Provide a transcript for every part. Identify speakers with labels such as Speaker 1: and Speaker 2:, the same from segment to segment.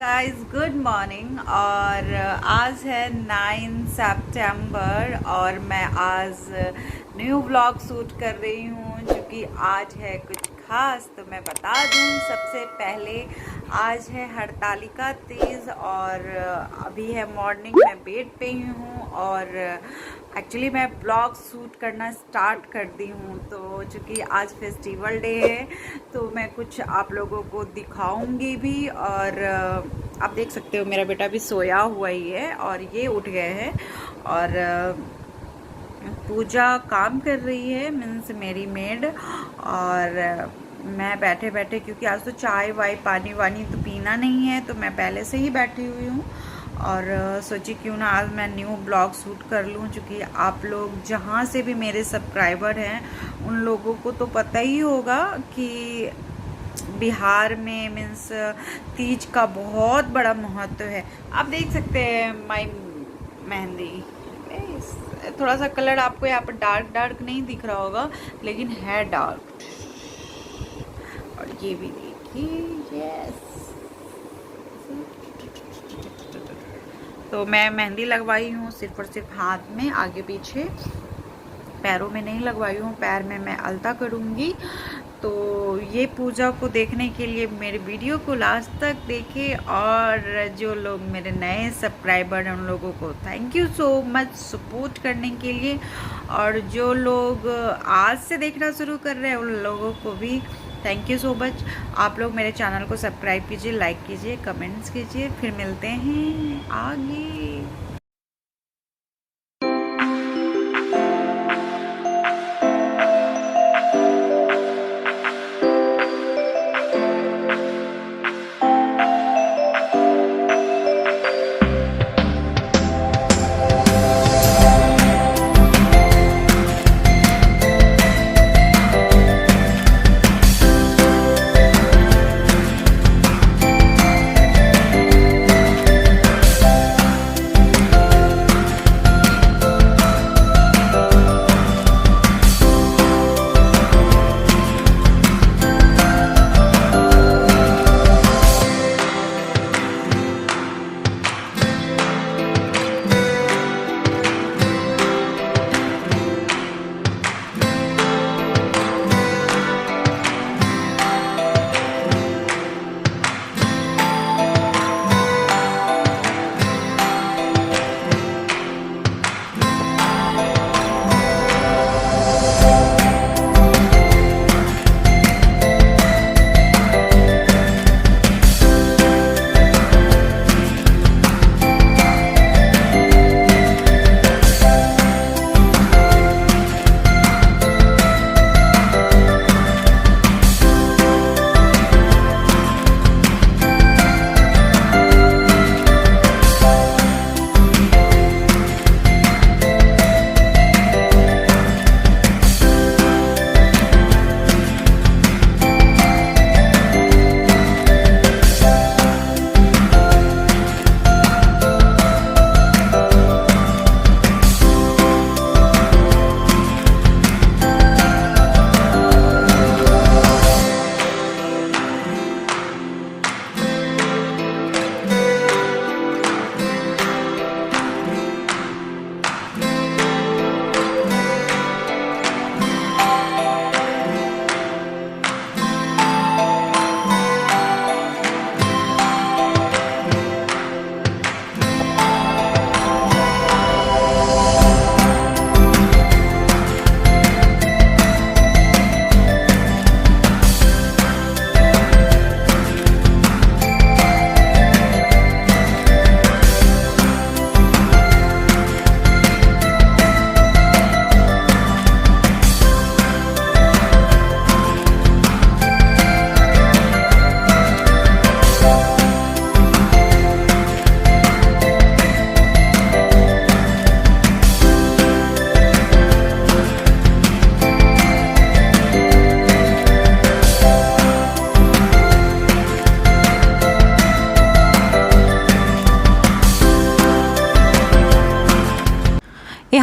Speaker 1: Guys good morning. और आज है 9 सितंबर और मैं आज न्यू व्लॉग शूट कर रही हूँ क्योंकि आज है कुछ खास। तो मैं बता दूँ सबसे पहले आज है हरतालिका तीज और अभी है मॉर्निंग, मैं बेड पे ही हूँ और एक्चुअली मैं ब्लॉग शूट करना स्टार्ट कर दी हूँ। तो चूँकि आज फेस्टिवल डे है तो मैं कुछ आप लोगों को दिखाऊंगी भी। और आप देख सकते हो मेरा बेटा भी सोया हुआ ही है और ये उठ गए हैं और पूजा काम कर रही है, मीन्स मेरी मेड। और मैं बैठे बैठे, क्योंकि आज तो चाय वाय पानी वानी तो पीना नहीं है, तो मैं पहले से ही बैठी हुई हूँ और सोची क्यों ना आज मैं न्यू ब्लॉग शूट कर लूँ। क्योंकि आप लोग जहाँ से भी मेरे सब्सक्राइबर हैं उन लोगों को तो पता ही होगा कि बिहार में मीन्स तीज का बहुत बड़ा महत्व है। आप देख सकते हैं माई मेहंदी, थोड़ा सा कलर आपको यहाँ पर डार्क डार्क नहीं दिख रहा होगा लेकिन है डार्क। और ये भी देखिए, यस। तो मैं मेहंदी लगवाई हूँ सिर्फ और सिर्फ हाथ में, आगे पीछे पैरों में नहीं लगवाई हूँ। पैर में मैं अलता करूँगी। तो ये पूजा को देखने के लिए मेरे वीडियो को लास्ट तक देखें। और जो लोग मेरे नए सब्सक्राइबर हैं उन लोगों को thank you so much support करने के लिए। और जो लोग आज से देखना शुरू कर रहे हैं उन लोगों को भी थैंक यू सो मच। आप लोग मेरे चैनल को सब्सक्राइब कीजिए, लाइक कीजिए, कमेंट्स कीजिए। फिर मिलते हैं आगे।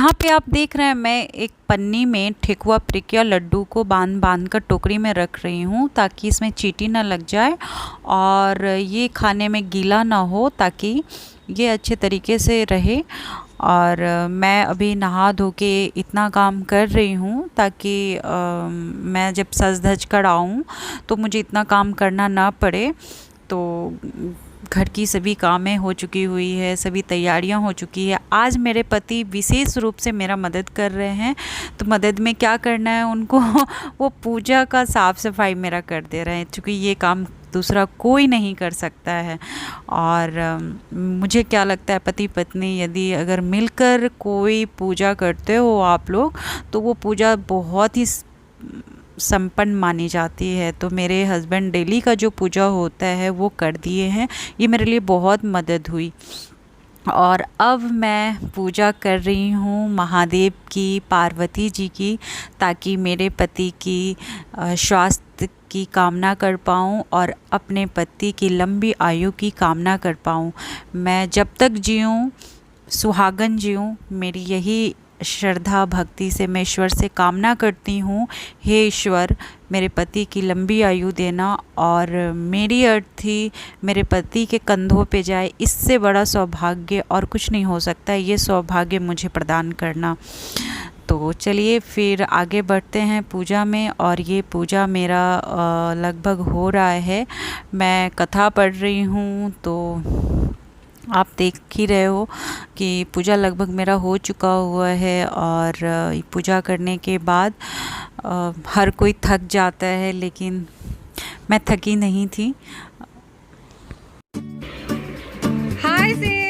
Speaker 1: यहाँ पे आप देख रहे हैं मैं एक पन्नी में ठेकुआ प्रिकिया लड्डू को बांध कर टोकरी में रख रही हूँ ताकि इसमें चींटी ना लग जाए और ये खाने में गीला ना हो, ताकि ये अच्छे तरीके से रहे। और मैं अभी नहा धो के इतना काम कर रही हूँ ताकि मैं जब सज धज कर आऊँ तो मुझे इतना काम करना ना पड़े। तो घर की सभी कामें हो चुकी हुई है, सभी तैयारियां हो चुकी है। आज मेरे पति विशेष रूप से मेरा मदद कर रहे हैं। तो मदद में क्या करना है उनको वो पूजा का साफ़ सफाई मेरा कर दे रहे हैं, क्योंकि ये काम दूसरा कोई नहीं कर सकता है। और मुझे क्या लगता है, पति पत्नी यदि अगर मिलकर कोई पूजा करते हो आप लोग, तो वो पूजा बहुत ही संपन्न मानी जाती है। तो मेरे हस्बैंड डेली का जो पूजा होता है वो कर दिए हैं, ये मेरे लिए बहुत मदद हुई। और अब मैं पूजा कर रही हूँ महादेव की, पार्वती जी की, ताकि मेरे पति की स्वास्थ्य की कामना कर पाऊँ और अपने पति की लंबी आयु की कामना कर पाऊँ। मैं जब तक जीऊँ सुहागन जीऊँ, मेरी यही श्रद्धा भक्ति से मैं ईश्वर से कामना करती हूँ। हे ईश्वर, मेरे पति की लंबी आयु देना और मेरी अर्थी मेरे पति के कंधों पे जाए, इससे बड़ा सौभाग्य और कुछ नहीं हो सकता है। ये सौभाग्य मुझे प्रदान करना। तो चलिए फिर आगे बढ़ते हैं पूजा में। और ये पूजा मेरा लगभग हो रहा है, मैं कथा पढ़ रही हूँ। तो आप देख ही रहे हो कि पूजा लगभग मेरा हो चुका हुआ है। और पूजा करने के बाद हर कोई थक जाता है, लेकिन मैं थकी नहीं थी। हाय से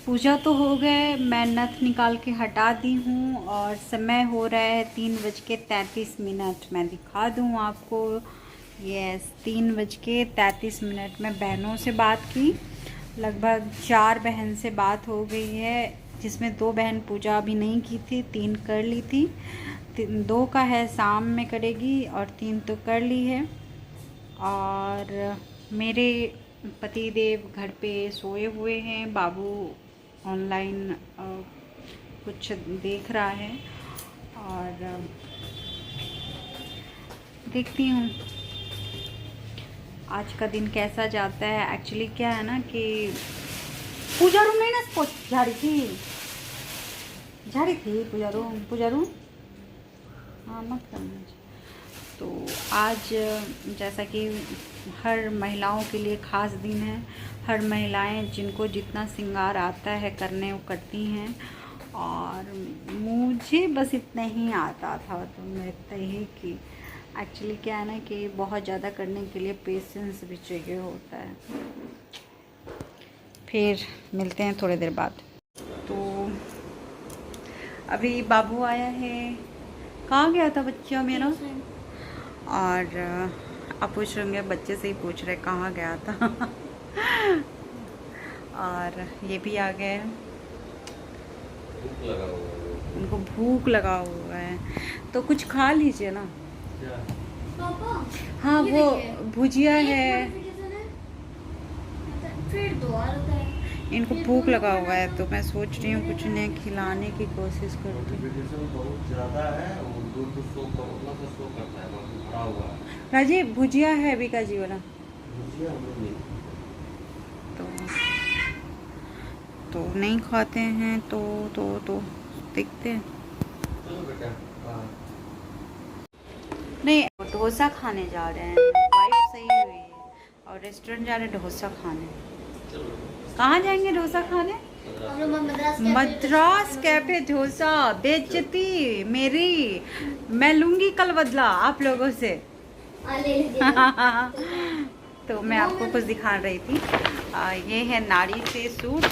Speaker 1: पूजा तो हो गए, मैं नथ निकाल के हटा दी हूँ और समय हो रहा है 3:33। मैं दिखा दूँ आपको। यस, 3:33 में बहनों से बात की। लगभग 4 बहन से बात हो गई है, जिसमें 2 बहन पूजा अभी नहीं की थी, 3 कर ली थी। 2 का है शाम में करेगी और 3 तो कर ली है। और मेरे पतिदेव घर पे सोए हुए हैं, बाबू ऑनलाइन कुछ देख रहा है। और देखती हूँ आज का दिन कैसा जाता है। एक्चुअली क्या है ना कि पूजा रूम नहीं ना झाड़ी थी पूजा रूम हाँ मत करना। तो आज जैसा कि हर महिलाओं के लिए ख़ास दिन है, हर महिलाएं जिनको जितना श्रृंगार आता है करने वो करती हैं। और मुझे बस इतना ही आता था, तो मैं इतना ही कि एक्चुअली क्या है ना कि बहुत ज़्यादा करने के लिए पेशेंस भी चाहिए होता है। फिर मिलते हैं थोड़ी देर बाद। तो अभी बाबू आया है। कहाँ गया था बच्चा मेरा? और आप पूछ रहे होंगे, बच्चे से ही पूछ रहे कहाँ गया था। और ये भी आ गए, उनको भूख लगा हुआ है, तो कुछ खा लीजिए ना। हाँ वो भुजिया है, इनको भूख लगा हुआ है, तो मैं सोच रही हूँ कुछ इन्हें खिलाने की कोशिश करती हूँ। राजीव भुजिया है बीका जी वाला, तो नहीं खाते हैं तो देखते हैं। नहीं, डोसा खाने जा रहे हैं, वाइफ सही हुई है और रेस्टोरेंट जा रहे हैं डोसा खाने। कहाँ जाएंगे डोसा खाने? मद्रास कैफे डोसा। बेइज्जती मेरी, मैं लूंगी कल बदला आप लोगों से। तो मैं आपको कुछ दिखा रही थी। ये है नारी से सूट,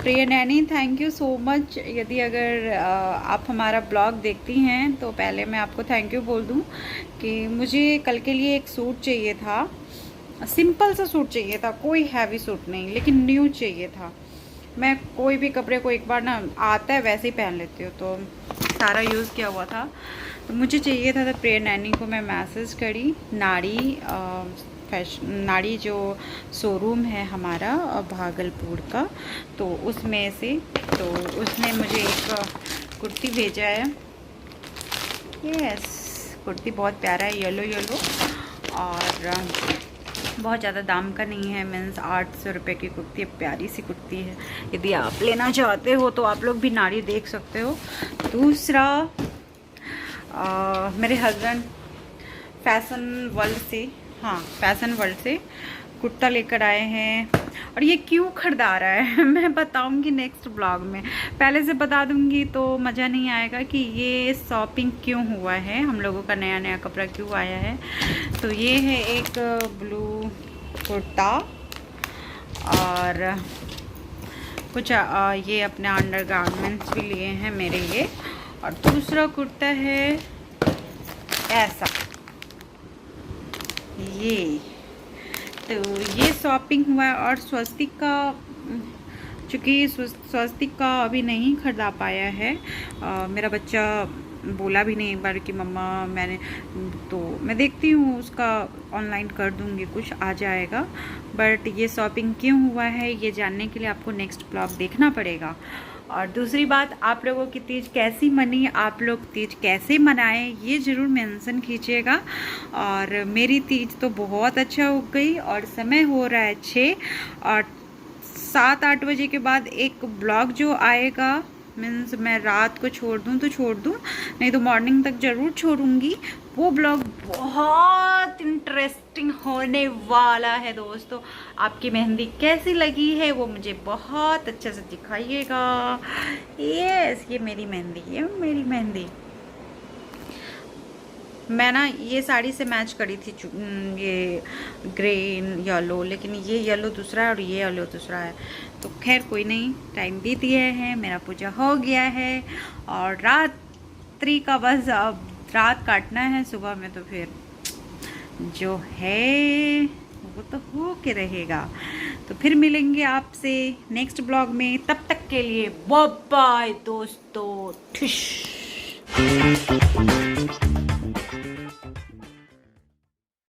Speaker 1: प्रिय Naini, thank you so much. यदि अगर आप हमारा ब्लॉग देखती हैं तो पहले मैं आपको थैंक यू बोल दूं कि मुझे कल के लिए एक सूट चाहिए था, सिंपल सा सूट चाहिए था, कोई हैवी सूट नहीं, लेकिन न्यू चाहिए था। मैं कोई भी कपड़े को एक बार ना आता है वैसे ही पहन लेती हूँ, तो सारा यूज़ किया हुआ था, तो मुझे चाहिए था। तो प्रिय नैनी को मैं मैसेज करी, नाड़ी जो शोरूम है हमारा भागलपुर का, तो उसमें से तो उसने मुझे एक कुर्ती भेजा है। यस, कुर्ती बहुत प्यारा है, येलो येलो, और बहुत ज़्यादा दाम का नहीं है, मीन्स 800 रुपये की कुर्ती है, प्यारी सी कुर्ती है। यदि आप लेना चाहते हो तो आप लोग भी नाड़ी देख सकते हो। दूसरा, मेरे हस्बैंड फैशन वर्ल्ड से कुर्ता लेकर आए हैं, और ये क्यों खरीदा रहा है मैं बताऊंगी नेक्स्ट ब्लॉग में। पहले से बता दूंगी तो मज़ा नहीं आएगा कि ये शॉपिंग क्यों हुआ है, हम लोगों का नया नया कपड़ा क्यों आया है। तो ये है एक ब्लू कुर्ता, और कुछ ये अपने अंडर गारमेंट्स भी लिए हैं मेरे ये, और दूसरा कुर्ता है ऐसा, ये तो ये शॉपिंग हुआ है। और स्वस्तिक का, चूँकि स्वस्तिक का अभी नहीं खरीदा पाया है, मेरा बच्चा बोला भी नहीं एक बार कि मम्मा मैंने, तो मैं देखती हूँ उसका ऑनलाइन कर दूँगी, कुछ आ जाएगा। बट ये शॉपिंग क्यों हुआ है ये जानने के लिए आपको नेक्स्ट ब्लॉग देखना पड़ेगा। और दूसरी बात, आप लोगों की तीज कैसी मनी, आप लोग तीज कैसे मनाएं, ये ज़रूर मेंशन कीजिएगा। और मेरी तीज तो बहुत अच्छा हो गई, और समय हो रहा है 6, और 7-8 बजे के बाद एक ब्लॉग जो आएगा, मीन्स मैं रात को छोड़ दूँ तो छोड़ दूँ, नहीं तो मॉर्निंग तक ज़रूर छोड़ूंगी। वो ब्लॉग बहुत इंटरेस्टिंग होने वाला है दोस्तों। आपकी मेहंदी कैसी लगी है वो मुझे बहुत अच्छे से दिखाइएगा। यस, ये मेरी मेहंदी मैं ना ये साड़ी से मैच करी थी, ये ग्रीन येलो, लेकिन ये येलो दूसरा है और ये येलो दूसरा है। तो खैर कोई नहीं, टाइम बीत गया है, मेरा पूजा हो गया है, और रात्रि का बस अब रात काटना है, सुबह में तो फिर जो है वो तो हो के रहेगा। तो फिर मिलेंगे आपसे नेक्स्ट ब्लॉग में, तब तक के लिए बाय बाय दोस्तों, ठुश।